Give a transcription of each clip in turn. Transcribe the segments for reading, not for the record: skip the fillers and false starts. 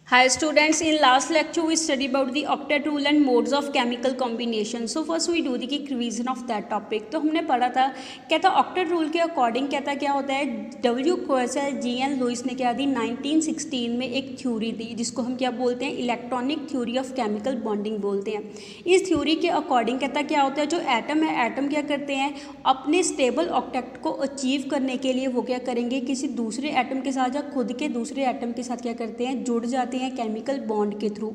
Hi students, in last lecture we studied about the octet rule and modes of chemical combination. So first we do the revision of that topic. तो हमने पढ़ा था क्या था octet rule के according कहता क्या होता है डब्ल्यू क्वेसल जी एन लुइस ने क्या दी 1916 में एक थ्योरी दी जिसको हम क्या बोलते हैं electronic theory of chemical bonding बोलते हैं। इस थ्योरी के अकॉर्डिंग कहता क्या होता है जो एटम है एटम क्या करते हैं अपने स्टेबल ऑक्टेट को अचीव करने के लिए वो क्या करेंगे किसी दूसरे एटम के साथ या खुद के दूसरे एटम के साथ क्या करते हैं जुड़ जाते हैं केमिकल बॉन्ड के थ्रू।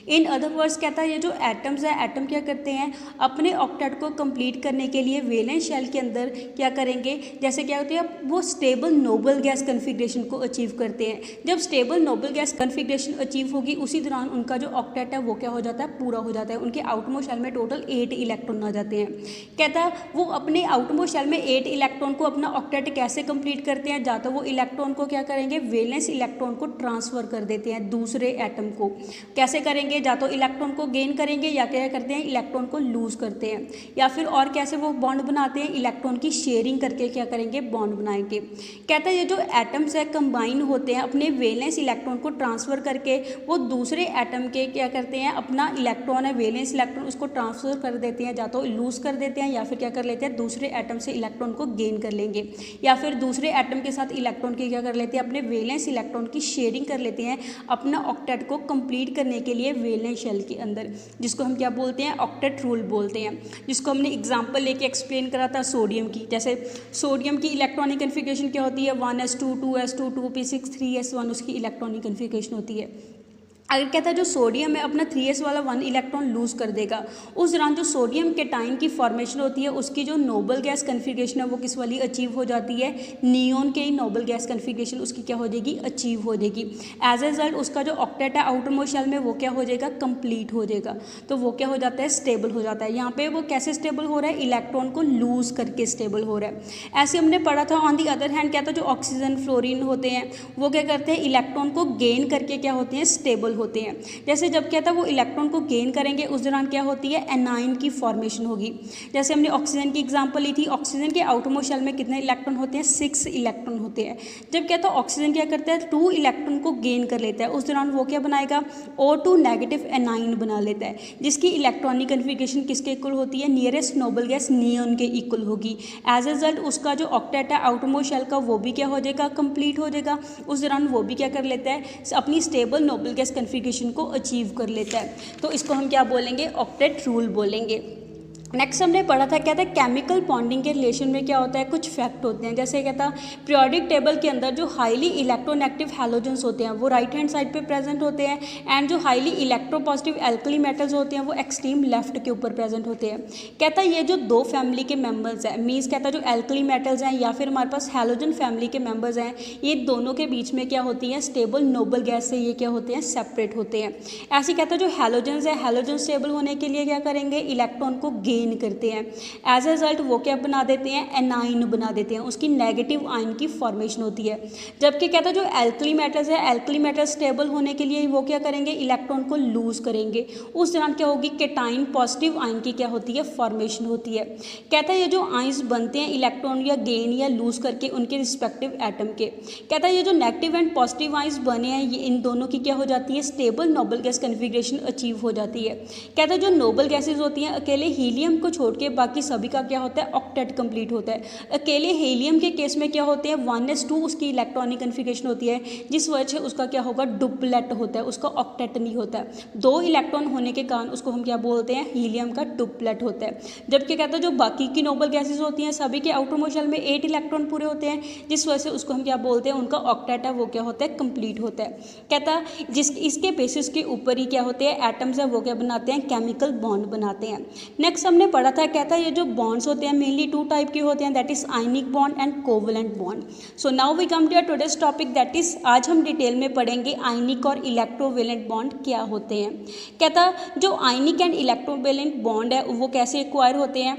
इन अदर वर्ड्स कहता है ये जो एटम्स है एटम क्या करते हैं अपने ऑक्टेट को कंप्लीट करने के लिए वैलेंस शेल के अंदर क्या करेंगे जैसे क्या होती है वो स्टेबल नोबल गैस कन्फिग्रेशन को अचीव करते हैं। जब stable noble gas configuration achieve होगी उसी दौरान उनका जो ऑक्टेट है वो क्या हो जाता है पूरा हो जाता है। उनके आउटमोस्ट शेल में टोटल 8 इलेक्ट्रॉन आ जाते हैं। कहता है वो अपने आउटमोस्ट शेल में 8 इलेक्ट्रॉन को अपना ऑक्टेट कैसे कंप्लीट करते हैं या तो वो इलेक्ट्रॉन को क्या करेंगे वैलेंस इलेक्ट्रॉन को ट्रांसफर कर देते हैं दूसरे एटम को। कैसे करेंगे या तो इलेक्ट्रॉन को गेन करेंगे या क्या करते हैं इलेक्ट्रॉन को लूज करते हैं या फिर और कैसे वो बॉन्ड बनाते हैं इलेक्ट्रॉन की शेयरिंग करके क्या करेंगे बॉन्ड बनाएंगे। कहता है ये जो एटम्स है कंबाइन होते हैं अपने वैलेंस इलेक्ट्रॉन को ट्रांसफर करके वो दूसरे एटम के क्या करते हैं अपना इलेक्ट्रॉन है वैलेंस इलेक्ट्रॉन उसको ट्रांसफर कर देते हैं या तो लूज कर देते हैं या फिर क्या कर लेते हैं दूसरे एटम से इलेक्ट्रॉन को गेन कर लेंगे या फिर दूसरे एटम के साथ इलेक्ट्रॉन की क्या कर लेते हैं अपने वैलेंस इलेक्ट्रॉन की शेयरिंग कर लेते हैं अपना ऑक्टेट को कंप्लीट करने के लिए वैलेंस शेल के अंदर जिसको हम क्या बोलते हैं ऑक्टेट रूल बोलते हैं। जिसको हमने एग्जांपल लेके एक्सप्लेन करा था सोडियम की। जैसे सोडियम की इलेक्ट्रॉनिक कन्फिग्रेशन क्या होती है 1s2 2s2 2p6 3s1 उसकी इलेक्ट्रॉनिक कन्फिग्रेशन होती है। अगर कहता है जो सोडियम है अपना 3s वाला 1 इलेक्ट्रॉन लूज कर देगा उस दौरान जो सोडियम केटाइन की फॉर्मेशन होती है उसकी जो नोबल गैस कन्फिग्रेशन है वो किस वाली अचीव हो जाती है नियोन के ही नोबल गैस कन्फिग्रेशन उसकी क्या हो जाएगी अचीव हो जाएगी। एज ए रिजल्ट उसका जो ऑक्टेट है आउटरमोस्ट शेल में वो क्या हो जाएगा कंप्लीट हो जाएगा तो वो क्या हो जाता है स्टेबल हो जाता है। यहाँ पे वो कैसे स्टेबल हो रहा है इलेक्ट्रॉन को लूज करके स्टेबल हो रहा है। ऐसे हमने पढ़ा था। ऑन दी अदर हैंड क्या था जो ऑक्सीजन फ्लोरीन होते हैं वो क्या करते हैं इलेक्ट्रॉन को गेन करके क्या होते हैं स्टेबल होते हैं। जैसे जब क्या था वो इलेक्ट्रॉन को गेन करेंगे उस दौरान क्या होती है एनाइन की फॉर्मेशन होगी। जैसे हमने ऑक्सीजन की एग्जांपल ली थी ऑक्सीजन के आउटरमोस्ट शेल में कितने इलेक्ट्रॉन होते हैं 6 इलेक्ट्रॉन होते हैं। जब क्या था ऑक्सीजन क्या करता है 2 इलेक्ट्रॉन को गेन कर लेता है उस दौरान वो क्या बनाएगा O2 नेगेटिव एनाइन बना लेता है जिसकी इलेक्ट्रॉनिक कन्फिग्रेशन किसके इक्वल होती है नियरेस्ट नोबल गैस नियोन के इक्वल होगी। एज ए रिजल्ट उसका जो ऑक्टेट है आउटरमोस्ट शेल का वो भी क्या हो जाएगा कंप्लीट हो जाएगा। उस दौरान वो भी क्या कर लेता है अपनी स्टेबल नोबल गैस कन्फिग्रेशन को अचीव कर लेता है। तो इसको हम क्या बोलेंगे ऑक्टेट रूल बोलेंगे। नेक्स्ट हमने पढ़ा था क्या था केमिकल बॉन्डिंग के रिलेशन में क्या होता है कुछ फैक्ट होते हैं। जैसे क्या था पीरियोडिक टेबल के अंदर जो हाईली इलेक्ट्रोनेगेटिव हैलोजेंस होते हैं वो राइट हैंड साइड पे प्रेजेंट होते हैं एंड जो हाईली इलेक्ट्रोपॉजिटिव एल्कली मेटल्स होते हैं वो एक्सट्रीम लेफ्ट के ऊपर प्रेजेंट होते हैं। कहता है ये जो दो फैमिली के मेंबर्स हैं मीन्स कहता है जो एल्कली मेटल्स हैं या फिर हमारे पास हैलोजन फैमिली के मेंबर्स हैं ये दोनों के बीच में क्या होती है स्टेबल नोबल गैस से ये क्या होते हैं सेपरेट होते हैं। ऐसे कहता है जो हैलोजेंस है हैलोजन स्टेबल होने के लिए क्या करेंगे इलेक्ट्रॉन को गेन करते हैं। एज ए रिजल्ट वो क्या बना देते हैं एनाइन बना देते हैं उसकी नेगेटिव आयन की फॉर्मेशन होती है। जबकि कहता है जो एल्कली मेटल्स है एल्कली मेटल स्टेबल होने के लिए वो क्या करेंगे इलेक्ट्रॉन को लूज करेंगे उस दौरान क्या होगी केटाइन पॉजिटिव आयन की क्या होती है फॉर्मेशन होती है। कहता है ये जो आयंस बनते हैं इलेक्ट्रॉन या गेन या लूज करके उनके रिस्पेक्टिव एटम के कहता है ये जो नेगेटिव एंड पॉजिटिव आयंस बने हैं ये इन दोनों की क्या हो जाती है stable noble gas configuration achieve हो जाती है। कहता है जो नोबल गैसेज होती हैं अकेले हीलियम को छोड़ के बाकी सभी का क्या होता है ऑक्टेट कंप्लीट होता है। अकेले हीलियम के केस में क्या होते हैं 1s2 उसकी इलेक्ट्रॉनिक कन्फिग्रेशन होती है जिस वजह से उसका क्या होगा डुप्लेट होता है उसका ऑक्टेट नहीं होता है। 2 इलेक्ट्रॉन होने के कारण उसको हम क्या बोलते हैं हीलियम का डुप्लेट होता है। जबकि कहता है जो बाकी की नोबल गैसेज होती हैं सभी के आउटरमोस्ट शेल में 8 इलेक्ट्रॉन पूरे होते हैं जिस वजह से उसको हम क्या बोलते हैं उनका ऑक्टेट है वो क्या होता है कंप्लीट होता है। कहता है इसके बेसिस के ऊपर ही क्या होते हैं एटम्स है वो क्या बनाते हैं केमिकल बॉन्ड बनाते हैं। नेक्स्ट हमने पढ़ा था कहता है ये जो बॉन्ड्स होते हैं मेनली 2 टाइप के होते हैं that is ionic bond and covalent bond. So now we come to today's topic that is आज हम डिटेल में पढ़ेंगे आयनिक और इलेक्ट्रोवेलेंट बॉन्ड क्या होते हैं। कहता जो आयनिक एंड इलेक्ट्रोवेलेंट बॉन्ड है वो कैसे एक्वायर होते हैं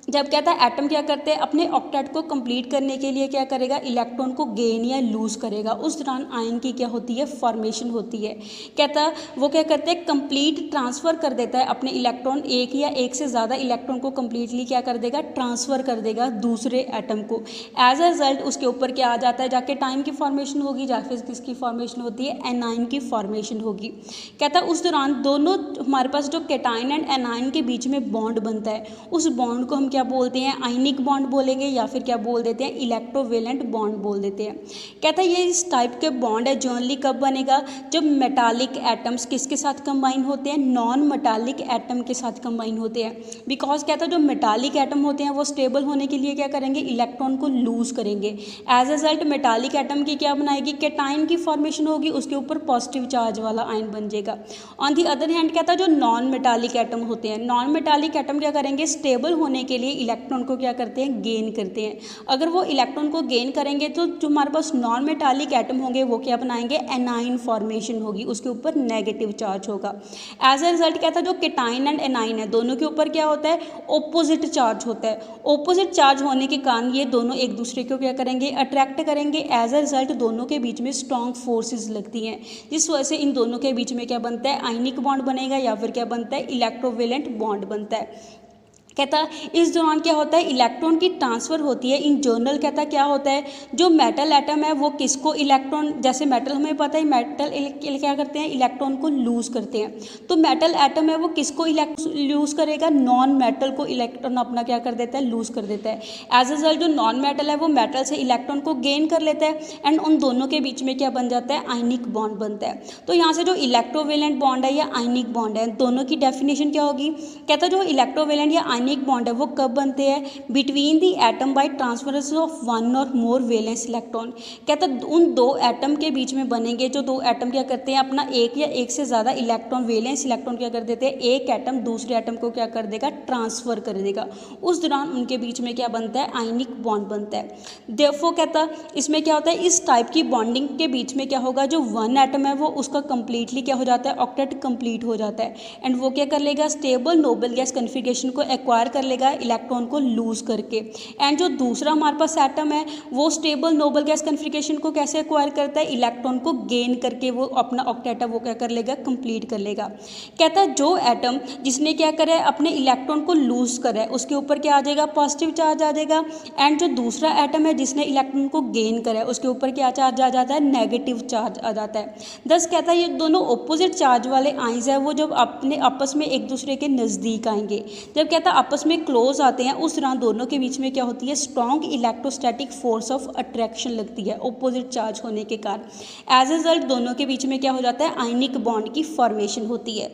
जब कहता है एटम क्या करते हैं, अपने ऑक्टेट को कंप्लीट करने के लिए क्या करेगा, इलेक्ट्रॉन को गेन या लूज करेगा, उस दौरान आयन की क्या होती है, फॉर्मेशन होती है। कहता है वो क्या करते हैं, कंप्लीट ट्रांसफ़र कर देता है अपने इलेक्ट्रॉन, एक या एक से ज़्यादा इलेक्ट्रॉन को कंप्लीटली क्या कर देगा, ट्रांसफ़र कर देगा दूसरे एटम को। एज अ रिजल्ट उसके ऊपर क्या आ जाता है, जाके टाइम की फॉर्मेशन होगी, या फिर किसकी फॉर्मेशन होती है, एनाइन की फॉर्मेशन होगी। कहता है उस दौरान दोनों हमारे पास जो कैटाइन एंड एनाइन के बीच में बॉन्ड बनता है, उस बॉन्ड को हम क्या बोलते हैं, आयनिक बॉन्ड बोलेंगे, या फिर क्या बोल देते हैं, इलेक्ट्रोवेलेंट बॉन्ड बोल देते हैं। कहता है ये इस टाइप के बॉन्ड है जनरली कब बनेगा, जब मेटालिक एटम्स किसके साथ कंबाइन होते हैं, नॉन मेटालिक एटम के साथ कंबाइन होते हैं। बिकॉज कहता है जो मेटालिक एटम होते हैं वो स्टेबल होने के लिए क्या करेंगे, इलेक्ट्रॉन को लूज करेंगे। As a result metallic atom की क्या बनाएगी, कैटाइन की फॉर्मेशन होगी, उसके ऊपर पॉजिटिव चार्ज वाला आयन बन जाएगा। ऑन दी अदर हैंड कहता है जो नॉन मेटालिक एटम होते हैं, नॉन मेटालिक एटम क्या करेंगे, स्टेबल होने के लिए इलेक्ट्रॉन को क्या करते हैं, गेन करते हैं। अगर वो इलेक्ट्रॉन को गेन करेंगे तो जो हमारे पास नॉन मेटालिक एटम होंगे वो क्या बनाएंगे, एनाइन फॉर्मेशन होगी, उसके ऊपर नेगेटिव चार्ज होगा। एज अ रिजल्ट कहता है जो कैटाइन एंड एनाइन है दोनों के ऊपर क्या होता है, ऑपोजिट चार्ज होता है। ऑपोजिट चार्ज होने के कारण ये दोनों एक दूसरे को क्या करेंगे, अट्रैक्ट करेंगे। एज अ रिजल्ट दोनों के बीच में स्ट्रॉन्ग फोर्सेज लगती हैं, जिस वजह से इन दोनों के बीच में क्या बनता है, आयनिक बॉन्ड बनेगा, या फिर क्या बनता है, इलेक्ट्रोवेलेंट बॉन्ड बनता है। कहता है इस दौरान क्या होता है, इलेक्ट्रॉन की ट्रांसफ़र होती है। इन जनरल कहता है क्या होता है, जो मेटल एटम है वो किसको इलेक्ट्रॉन, जैसे मेटल हमें पता है मेटल क्या करते हैं, इलेक्ट्रॉन को लूज़ करते हैं। तो मेटल एटम है वो किसको लूज़ करेगा, नॉन मेटल को इलेक्ट्रॉन अपना क्या कर देता है, लूज़ कर देता है। एज अ रिजल्ट जो नॉन मेटल है वो मेटल से इलेक्ट्रॉन को गेन कर लेता है, एंड उन दोनों के बीच में क्या बन जाता है, आयनिक बॉन्ड बनता है। तो यहाँ से जो इलेक्ट्रोवेलेंट बॉन्ड है या आयनिक बॉन्ड है, दोनों की डेफिनेशन क्या होगी। कहता है जो इलेक्ट्रोवेलेंट या आयनिक बॉन्ड है वो कब बनते हैं, between the atom by transference of one और मोर वैलेंस इलेक्ट्रॉन। कहता है उन दो एटम के बीच में बनेंगे, जो दो एटम क्या करते हैं, अपना एक या एक से ज़्यादा इलेक्ट्रॉन, वैलेंस इलेक्ट्रॉन क्या कर देते हैं, एक एटम दूसरे एटम को क्या कर देगा, ट्रांसफ़र कर देगा। उस दौरान उनके बीच में क्या बनता है, आयनिक बॉन्ड बनता है। देयरफॉर कहता है इसमें क्या होता है, इस टाइप की बॉन्डिंग के बीच में क्या होगा, जो वन एटम है वो उसका कंप्लीटली क्या हो जाता है, ऑक्टेट कंप्लीट हो जाता है, एंड वो क्या कर लेगा, स्टेबल नोबल गैस कन्फिगरेशन को एक्वायर कर लेगा इलेक्ट्रॉन को लूज करके। एंड जो दूसरा हमारे पास एटम है वो स्टेबल नोबल गैस कन्फिगरेशन को कैसे एक्वायर करता है, इलेक्ट्रॉन को गेन करके वो अपना ऑक्टेट वो क्या कर लेगा, कंप्लीट कर लेगा। कहता है जो एटम जिसने क्या करे, अपने इलेक्ट्रॉन को लूज करे, उसके ऊपर क्या आ जाएगा, पॉजिटिव चार्ज आ जाएगा। एंड जो दूसरा एटम है जिसने इलेक्ट्रॉन को गेन करे, उसके ऊपर क्या चार्ज आ जाता है, नेगेटिव चार्ज आ जाता है। दस कहता है ये दोनों ऑपोजिट चार्ज वाले आयंस है वो जब अपने आपस में एक दूसरे के नज़दीक आएंगे, जब कहता है आपस में क्लोज आते हैं, उस दौरान दोनों के बीच में क्या होती है, strong electrostatic force of attraction लगती है ऑपोजिट चार्ज होने के कारण। एज ए रिजल्ट दोनों के बीच में क्या हो जाता है, आयनिक बॉन्ड की फॉर्मेशन होती है।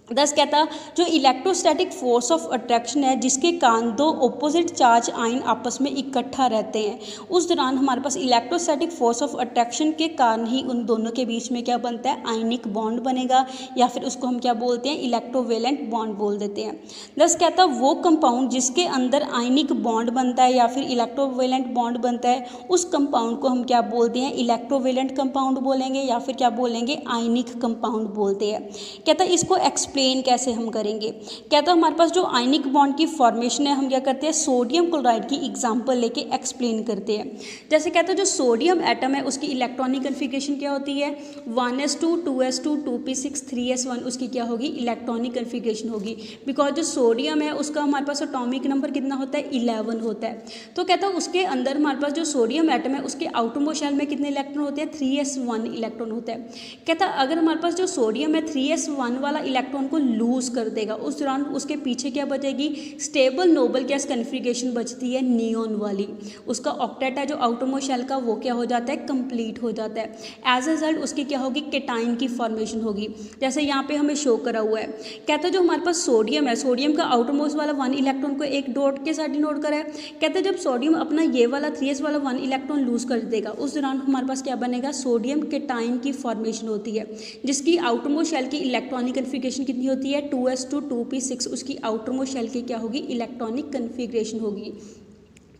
दस कहता जो इलेक्ट्रोस्टैटिक फोर्स ऑफ अट्रैक्शन है जिसके कारण दो ऑपोजिट चार्ज आयन आपस में इकट्ठा रहते हैं, उस दौरान हमारे पास इलेक्ट्रोस्टैटिक फोर्स ऑफ अट्रैक्शन के कारण ही उन दोनों के बीच में क्या बनता है, आयनिक बॉन्ड बनेगा, या फिर उसको हम क्या बोलते हैं, इलेक्ट्रोवेलेंट बॉन्ड बोल देते हैं। दस कहता वो कंपाउंड जिसके अंदर आयनिक बॉन्ड बनता है या फिर इलेक्ट्रोवेलेंट बॉन्ड बनता है, उस कंपाउंड को हम क्या बोलते हैं, इलेक्ट्रोवेलेंट कंपाउंड बोलेंगे, या फिर क्या बोलेंगे, आयनिक कंपाउंड बोलते हैं। कहता इसको एक्सप्लेन कैसे हम करेंगे। कहता हमारे पास जो आयनिक बॉन्ड की फॉर्मेशन है हम क्या करते हैं, सोडियम क्लोराइड की एग्जांपल लेके एक्सप्लेन करते हैं। जैसे कहते हैं जो सोडियम एटम है उसकी इलेक्ट्रॉनिक कन्फिगरेशन क्या होती है, 1s2 2s2 2p6 3s1, उसकी क्या होगी, इलेक्ट्रॉनिक कन्फिगरेशन होगी। बिकॉज जो सोडियम है उसका हमारे पास एटॉमिक नंबर कितना होता है, 11 होता है। तो कहता है उसके अंदर हमारे पास जो सोडियम एटम है उसके आउटरमोस्ट शेल में कितने इलेक्ट्रॉन होते हैं, 3s1 इलेक्ट्रॉन होता है। कहता अगर हमारे पास जो सोडियम है 3s1 वाला इलेक्ट्रॉन को लूज कर देगा, उस दौरान उसके पीछे क्या बचेगी, स्टेबल नोबल गैस कन्फिगरेशन बचती है नियॉन वाली। उसका ऑक्टेट है जो आउटरमोस्ट शेल का वो क्या हो जाता है, कंप्लीट हो जाता है। एज ए रिजल्ट उसकी क्या होगी, कैटाइन की फॉर्मेशन होगी, जैसे यहाँ पे हमें शो करा हुआ है। कहता है जो हमारे पास सोडियम है, सोडियम का आउटरमोस्ट वाला 1 इलेक्ट्रॉन को एक डॉट के साथ डिनोट करा है। कहते हैं जब सोडियम अपना ये वाला 3s वाला 1 इलेक्ट्रॉन लूज कर देगा, उस दौरान हमारे पास क्या बनेगा, सोडियम कैटाइन की फॉर्मेशन होती है, जिसकी आउटरमोस्ट शेल की इलेक्ट्रॉनिक कन्फिगरेशन कितनी होती है, 2s2 2p6, उसकी आउटरमोस्ट शेल की क्या होगी, इलेक्ट्रॉनिक कन्फिगरेशन होगी।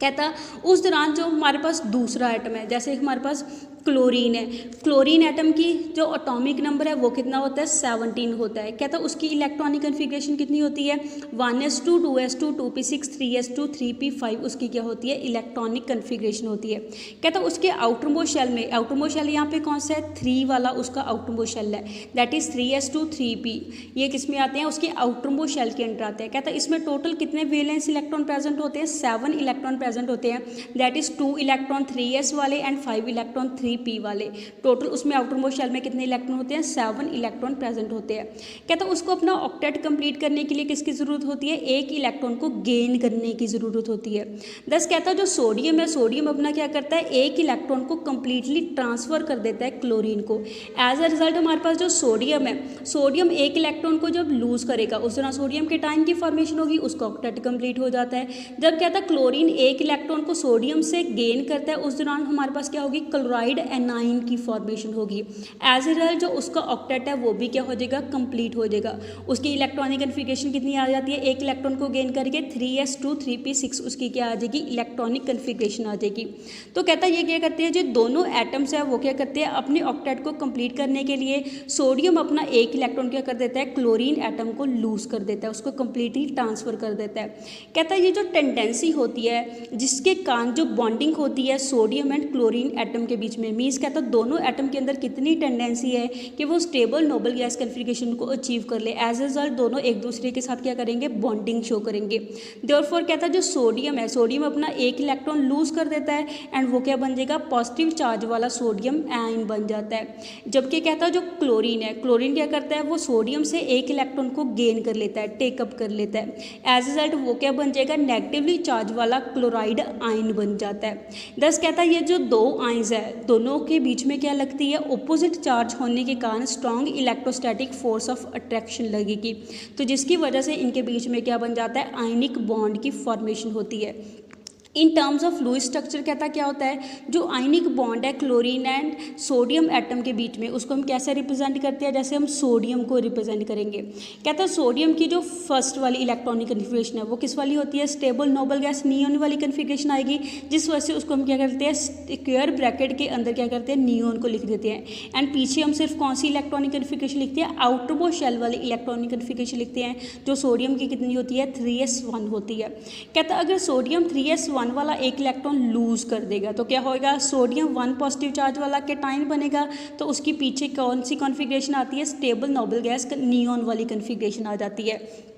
कहता उस दौरान जो हमारे पास दूसरा एटम है, जैसे हमारे पास क्लोरीन है, क्लोरीन एटम की जो एटॉमिक नंबर है वो कितना होता है 17 होता है। कहता है उसकी इलेक्ट्रॉनिक कन्फिग्रेशन कितनी होती है 1s2 2s2 2p6 3s2 3p5 उसकी क्या होती है इलेक्ट्रॉनिक कन्फिग्रेशन होती है। कहता है उसके आउटर मोस्ट शेल में, आउटर मोस्ट शेल यहाँ पे कौन सा है 3 वाला उसका आउटर मोस्ट शेल है, दैट इज 3s2 3p, ये किस में आते हैं उसके आउटर मोस्ट शेल के अंदर आते हैं। कहता है इसमें टोटल कितने वैलेंस इलेक्ट्रॉन प्रेजेंट होते हैं 7 इलेक्ट्रॉन प्रेजेंट होते हैं, दैट इज 2 इलेक्ट्रॉन 3s वाले एंड 5 इलेक्ट्रॉन 3p वाले। टोटल उसमें आउटर मोस्ट शेल में कितने इलेक्ट्रॉन होते हैं 7 इलेक्ट्रॉन प्रेजेंट होते हैं। कहता है उसको अपना ऑक्टेट कंप्लीट करने के लिए किसकी ज़रूरत होती है, एक इलेक्ट्रॉन को गेन करने की ज़रूरत होती है। दस कहता है जो सोडियम है, सोडियम अपना क्या करता है एक इलेक्ट्रॉन को कंप्लीटली ट्रांसफ़र कर देता है क्लोरीन को। एज अ रिजल्ट हमारे पास जो सोडियम है, सोडियम एक इलेक्ट्रॉन को जब लूज़ करेगा उस दौरान सोडियम के टाइम की फॉर्मेशन होगी, उसका ऑक्टेट कंप्लीट हो जाता है। जब कहता है क्लोरीन एक इलेक्ट्रॉन को सोडियम से गेन करता है उस दौरान हमारे पास क्या होगी क्लोराइड एनाइन की फॉर्मेशन होगी। एज ए रिजल्ट जो उसका ऑक्टेट है वो भी क्या हो जाएगा कंप्लीट हो जाएगा। उसकी इलेक्ट्रॉनिक कन्फिग्रेशन कितनी आ जाती है, एक इलेक्ट्रॉन को गेन करके 3s2 3p6 उसकी क्या आ जाएगी इलेक्ट्रॉनिक कन्फिग्रेशन आ जाएगी। तो कहता है ये क्या करते हैं जो दोनों एटम्स है वो क्या करते हैं अपने ऑक्टेट को कंप्लीट करने के लिए सोडियम अपना एक इलेक्ट्रॉन क्या कर देता है क्लोरीन एटम को लूज कर देता है, उसको कंप्लीटली ट्रांसफर कर देता है। कहता है ये जो टेंडेंसी होती है जिसके कारण जो बॉन्डिंग होती है सोडियम एंड क्लोरीन एटम के बीच में, मीन्स कहता है दोनों एटम के अंदर कितनी टेंडेंसी है कि वो स्टेबल नोबल गैस कन्फिग्रेशन को अचीव कर ले। एज ए रिजल्ट दोनों एक दूसरे के साथ क्या करेंगे बॉन्डिंग शो करेंगे। देयरफॉर कहता है जो सोडियम है, सोडियम अपना एक इलेक्ट्रॉन लूज कर देता है एंड वो क्या बन जाएगा पॉजिटिव चार्ज वाला सोडियम आयन बन जाता है। जबकि कहता है जो क्लोरीन है, क्लोरीन क्या करता है वो सोडियम से एक इलेक्ट्रॉन को गेन कर लेता है, टेकअप कर लेता है। एज ए रिजल्ट वो क्या बन जाएगा नेगेटिवली चार्ज वाला क्लोराइड आयन बन जाता है। दस कहता है ये जो दो आयंस है दोनों के बीच में क्या लगती है ऑपोजिट चार्ज होने के कारण strong electrostatic force of attraction लगेगी, तो जिसकी वजह से इनके बीच में क्या बन जाता है आयनिक बॉन्ड की फॉर्मेशन होती है। In terms of fluid structure कहता क्या होता है जो आयनिक बॉन्ड है क्लोरीन एंड सोडियम एटम के बीच में उसको हम कैसे रिप्रेजेंट करते हैं, जैसे हम सोडियम को रिप्रेजेंट करेंगे। कहता है सोडियम की जो फर्स्ट वाली इलेक्ट्रॉनिक कन्फिग्रेशन है वो किस वाली होती है स्टेबल नोबल गैस नियॉन वाली कन्फिग्रेशन आएगी, जिस वजह से उसको हम क्या करते हैं स्क्वायर ब्रैकेट के अंदर क्या करते हैं नियॉन को लिख देते हैं। एंड पीछे हम सिर्फ कौन सी इलेक्ट्रॉनिक कन्फिग्रेशन लिखते हैं आउटर मोस्ट शेल वाली इलेक्ट्रॉनिक कन्फिग्रेशन लिखते हैं जो सोडियम की कितनी होती है 3s1 होती है। कहता है अगर सोडियम 3s1 वाला एक इलेक्ट्रॉन लूज कर देगा तो क्या होगा सोडियम 1 पॉजिटिव चार्ज वाला केटाइन बनेगा, तो उसकी पीछे कौन सी कॉन्फ़िगरेशन आती है स्टेबल नोबल गैस नियॉन वाली कॉन्फ़िगरेशन आ जाती है।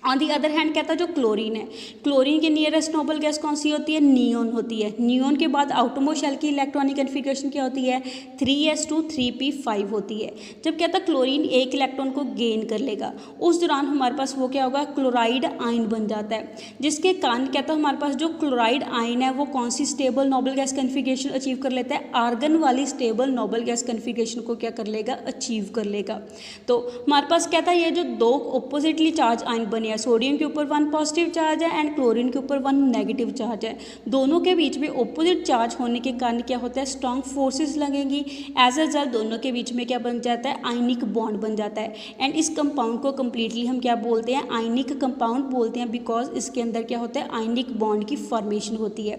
ऑन दी अदर हैंड कहता है जो क्लोरीन है, क्लोरीन के नियरेस्ट नोबल गैस कौन सी होती है नियॉन होती है। नियॉन के बाद आउटरमोस्ट शेल की इलेक्ट्रॉनिक कन्फिग्रेशन क्या होती है 3s2 3p5 होती है। जब कहता है क्लोरीन एक इलेक्ट्रॉन को गेन कर लेगा उस दौरान हमारे पास वो क्या होगा क्लोराइड आयन बन जाता है, जिसके कारण कहता है हमारे पास जो क्लोराइड आयन है वो कौन सी stable noble gas configuration achieve कर लेता है आर्गन वाली स्टेबल नोबल गैस कन्फिग्रेशन को क्या कर लेगा अचीव कर लेगा। तो हमारे पास कहता है ये जो दो ऑपोजिटली चार्ज आयन बने सोडियम के ऊपर 1 पॉजिटिव चार्ज है एंड क्लोरीन के ऊपर 1 नेगेटिव चार्ज है, दोनों के बीच में ऑपोजिट चार्ज होने के कारण क्या होता है स्ट्रॉन्ग फोर्सेस लगेंगी। एज ए रिजल्ट दोनों के बीच में क्या बन जाता है आयनिक बॉन्ड बन जाता है। एंड इस कंपाउंड को कंप्लीटली हम क्या बोलते हैं आयनिक कंपाउंड बोलते हैं, बिकॉज इसके अंदर क्या होता है आयनिक बॉन्ड की फॉर्मेशन होती है।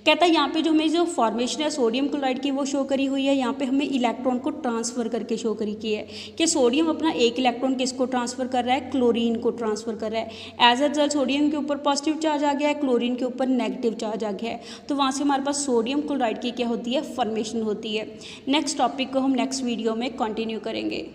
कहता है यहाँ पे जो हमें जो फॉर्मेशन है सोडियम क्लोराइड की वो शो करी हुई है, यहाँ पे हमें इलेक्ट्रॉन को ट्रांसफर करके शो करी की है कि सोडियम अपना एक इलेक्ट्रॉन किसको ट्रांसफर कर रहा है क्लोरीन को ट्रांसफर कर रहा है। एज ए रिजल्ट सोडियम के ऊपर पॉजिटिव चार्ज आ गया है, क्लोरीन के ऊपर नेगेटिव चार्ज आ गया है, तो वहाँ से हमारे पास सोडियम क्लोराइड की क्या होती है फॉर्मेशन होती है। नेक्स्ट टॉपिक को हम नेक्स्ट वीडियो में कंटिन्यू करेंगे।